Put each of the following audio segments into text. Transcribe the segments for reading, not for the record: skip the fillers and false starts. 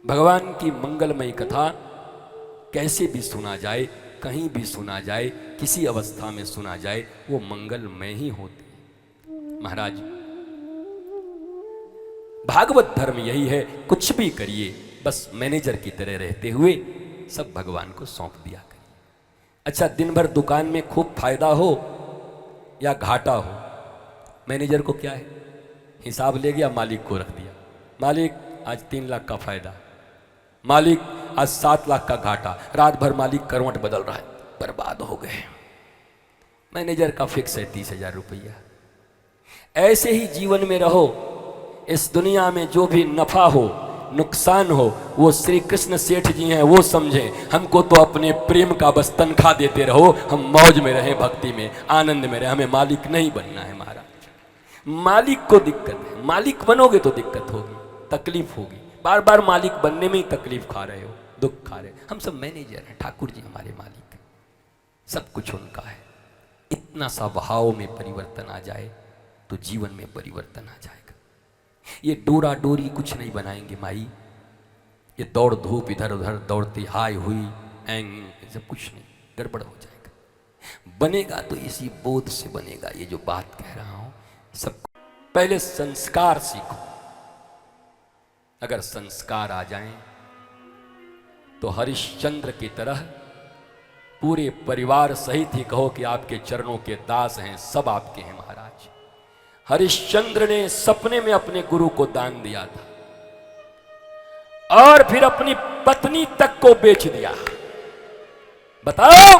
भगवान की मंगलमयी कथा कैसे भी सुना जाए, कहीं भी सुना जाए, किसी अवस्था में सुना जाए, वो मंगलमय ही होती है। महाराज, भागवत धर्म यही है, कुछ भी करिए बस मैनेजर की तरह रहते हुए सब भगवान को सौंप दिया करिए। अच्छा, दिन भर दुकान में खूब फायदा हो या घाटा हो, मैनेजर को क्या है, हिसाब ले गया, मालिक को रख दिया, मालिक आज 3 लाख का फायदा, मालिक आज 7 लाख का घाटा, रात भर मालिक करवट बदल रहा है, बर्बाद हो गए। मैनेजर का फिक्स है 30,000 रुपया। ऐसे ही जीवन में रहो, इस दुनिया में जो भी नफा हो नुकसान हो वो श्री कृष्ण सेठ जी हैं, वो समझें। हमको तो अपने प्रेम का बस तनख्वाह देते रहो, हम मौज में रहें, भक्ति में, आनंद में रहें, हमें मालिक नहीं बनना है। महाराज, मालिक को दिक्कत है, मालिक बनोगे तो दिक्कत होगी, तकलीफ होगी, बार बार मालिक बनने में ही तकलीफ खा रहे हो, दुख खा रहे हो। हम सब मैनेजर हैं, ठाकुर जी हमारे मालिक हैं, सब कुछ उनका है। इतना सा भाव में परिवर्तन आ जाए तो जीवन में परिवर्तन आ जाएगा। ये डोरा डोरी कुछ नहीं बनाएंगे माई, ये दौड़ धूप इधर उधर दौड़ती हाय हुई एंग, सब कुछ नहीं, गड़बड़ हो जाएगा। बनेगा तो इसी बोध से बनेगा। ये जो बात कह रहा हूं, सब पहले संस्कार सीखो। अगर संस्कार आ जाएं तो हरिश्चंद्र की तरह पूरे परिवार सहित ही कहो कि आपके चरणों के दास हैं, सब आपके हैं। महाराज, हरिश्चंद्र ने सपने में अपने गुरु को दान दिया था और फिर अपनी पत्नी तक को बेच दिया। बताओ,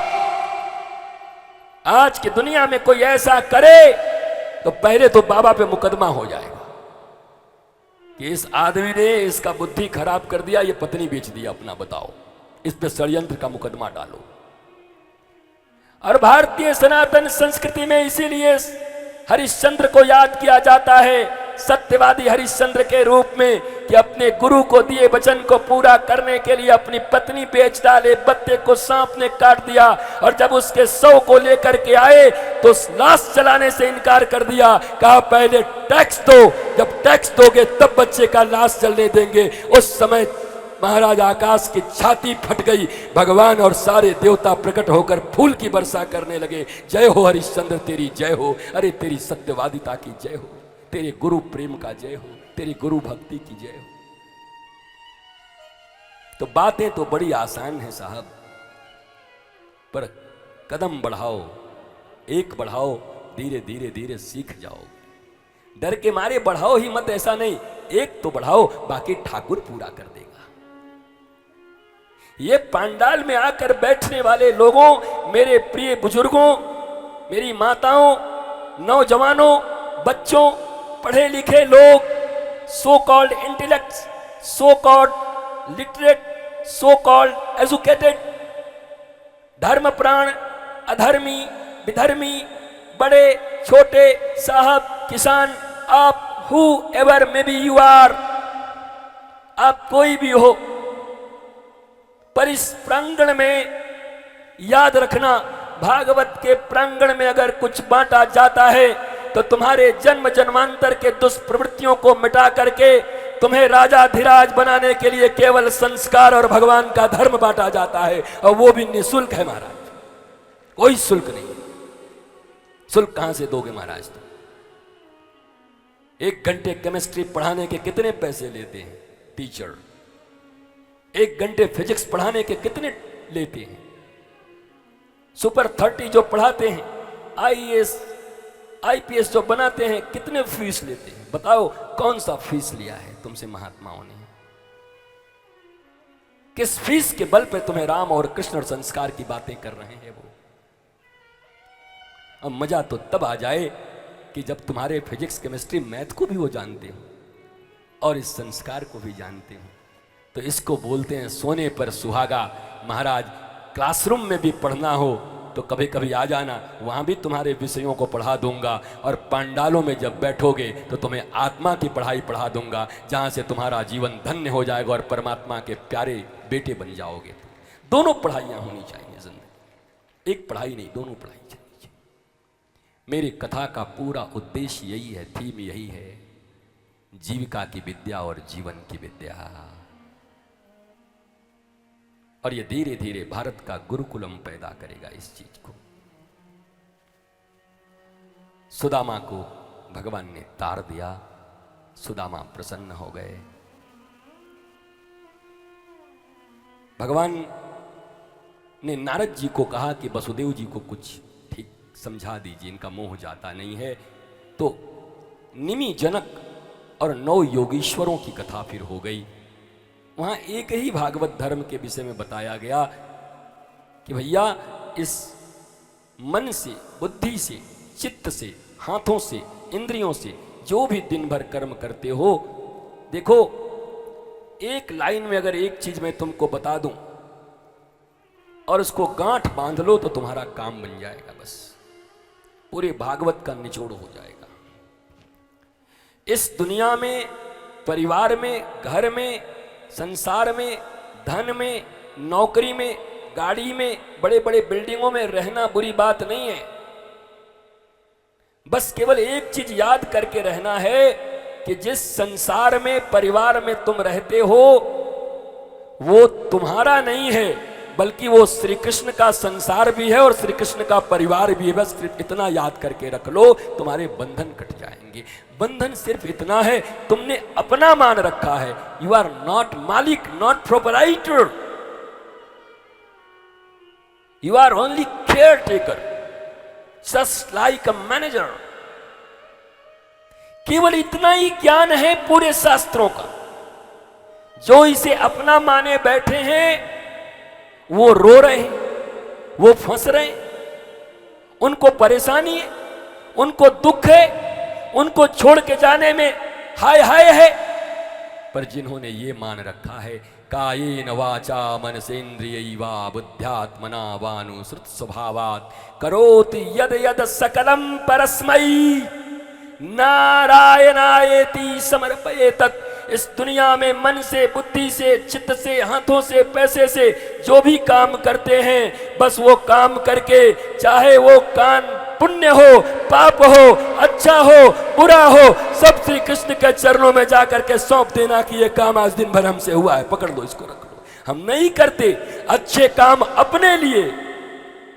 आज की दुनिया में कोई ऐसा करे तो पहले तो बाबा पे मुकदमा हो जाएगा कि इस आदमी ने इसका बुद्धि खराब कर दिया, ये पत्नी बेच दिया अपना। बताओ, इस पे षड्यंत्र का मुकदमा डालो। और भारतीय सनातन संस्कृति में इसीलिए हरिश्चंद्र को याद किया जाता है, सत्यवादी हरिश्चंद्र के रूप में, कि अपने गुरु को दिए वचन को पूरा करने के लिए अपनी पत्नी बेच डाले, बत्ते को सांप ने काट दिया, और जब उसके शव को लेकर के आए तो लाश जलाने से इनकार कर दिया। कहा पहले टैक्स दो, जब टैक्स दोगे तब बच्चे का लाश जलने देंगे। उस समय महाराज आकाश की छाती फट गई, भगवान और सारे देवता प्रकट होकर फूल की वर्षा करने लगे। जय हो हरिश्चंद्र, तेरी जय हो, अरे तेरी सत्यवादिता की जय हो, तेरे गुरु प्रेम का जय हो, तेरी गुरु भक्ति की जय हो। तो बातें तो बड़ी आसान है साहब, पर कदम बढ़ाओ, एक बढ़ाओ, धीरे धीरे धीरे सीख जाओ। डर के मारे बढ़ाओ ही मत, ऐसा नहीं, एक तो बढ़ाओ, बाकी ठाकुर पूरा कर देगा। ये पांडाल में आकर बैठने वाले लोगों, मेरे प्रिय बुजुर्गों, मेरी माताओं, नौजवानों, बच्चों, पढ़े लिखे लोग, so called intellects, so called literate, so called educated, धर्म प्राण, अधर्मी, विधर्मी, बड़े छोटे, साहब, किसान, आप who ever may be you are, आप कोई भी हो, पर इस प्रांगण में याद रखना, भागवत के प्रांगण में अगर कुछ बांटा जाता है तो तुम्हारे जन्म जन्मांतर के दुष्प्रवृत्तियों को मिटा करके तुम्हें राजाधिराज बनाने के लिए केवल संस्कार और भगवान का धर्म बांटा जाता है, और वो भी निःशुल्क है महाराज, कोई शुल्क नहीं। शुल्क कहां से दोगे महाराज? तुम 1 घंटे केमिस्ट्री पढ़ाने के कितने पैसे लेते हैं टीचर? 1 घंटे फिजिक्स पढ़ाने के कितने लेते हैं? सुपर 30 जो पढ़ाते हैं, आईएएस आईपीएस जो बनाते हैं, कितने फीस लेते हैं? बताओ, कौन सा फीस लिया है तुमसे महात्माओं ने? किस फीस के बल पे तुम्हें राम और कृष्ण और संस्कार की बातें कर रहे हैं वो? अब मजा तो तब आ जाए कि जब तुम्हारे फिजिक्स केमिस्ट्री मैथ को भी वो जानते हो और इस संस्कार को भी जानते हो। तो इसको बोलते हैं सोने पर सुहागा। महाराज, क्लासरूम में भी पढ़ना हो तो कभी कभी आ जाना, वहाँ भी तुम्हारे विषयों को पढ़ा दूंगा, और पांडालों में जब बैठोगे तो तुम्हें आत्मा की पढ़ाई पढ़ा दूंगा, जहाँ से तुम्हारा जीवन धन्य हो जाएगा और परमात्मा के प्यारे बेटे बन जाओगे। दोनों पढ़ाइयाँ होनी चाहिए जिंदगी, एक पढ़ाई नहीं, दोनों पढ़ाई चाहिए। मेरी कथा का पूरा उद्देश्य यही है, थीम यही है, जीविका की विद्या और जीवन की विद्या। और ये धीरे धीरे भारत का गुरुकुलम पैदा करेगा इस चीज को। सुदामा को भगवान ने तार दिया, सुदामा प्रसन्न हो गए। भगवान ने नारद जी को कहा कि वसुदेव जी को कुछ ठीक समझा दीजिए, इनका मोह जाता नहीं है। तो निमि, जनक और 9 योगीश्वरों की कथा फिर हो गई। वहां एक ही भागवत धर्म के विषय में बताया गया कि भैया इस मन से, बुद्धि से, चित्त से, हाथों से, इंद्रियों से जो भी दिन भर कर्म करते हो, देखो एक लाइन में अगर एक चीज मैं तुमको बता दूं और उसको गांठ बांध लो तो तुम्हारा काम बन जाएगा। बस पूरे भागवत का निचोड़ हो जाएगा। इस दुनिया में, परिवार में, घर में, संसार में, धन में, नौकरी में, गाड़ी में, बड़े बड़े बिल्डिंगों में रहना बुरी बात नहीं है। बस केवल एक चीज याद करके रहना है कि जिस संसार में, परिवार में तुम रहते हो वो तुम्हारा नहीं है, बल्कि वो श्री कृष्ण का संसार भी है और श्री कृष्ण का परिवार भी है। बस सिर्फ इतना याद करके रख लो, तुम्हारे बंधन कट जाएंगे। बंधन सिर्फ इतना है, तुमने अपना मान रखा है। यू आर नॉट मालिक, not proprietor, you are only caretaker, just like a manager. केवल इतना ही ज्ञान है पूरे शास्त्रों का। जो इसे अपना माने बैठे हैं वो रो रहे हैं, वो फंस रहे हैं, उनको परेशानी है, उनको दुख है, उनको छोड़ के जाने में हाय हाय है। पर जिन्होंने ये मान रखा है कायेन वाचा मनसेन्द्रियैवा बुद्ध्यात्मना वानुसृत स्वभावात् करोति यद यद सकलम परस्मै नारायणायेति समर्पयेतत्। इस दुनिया में मन से, बुद्धि से, चित्त से, हाथों से, पैसे से जो भी काम करते हैं, बस वो काम करके, चाहे वो काम पुण्य हो, पाप हो, अच्छा हो, बुरा हो, सब श्री कृष्ण के चरणों में जाकर के सौंप देना कि ये काम आज दिन भर हमसे हुआ है, पकड़ लो, इसको रख लो। हम नहीं करते अच्छे काम अपने लिए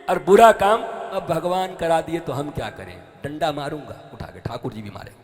और बुरा काम अब भगवान करा दिए तो हम क्या करें। डंडा मारूंगा उठा के, ठाकुर जी भी मारेंगे।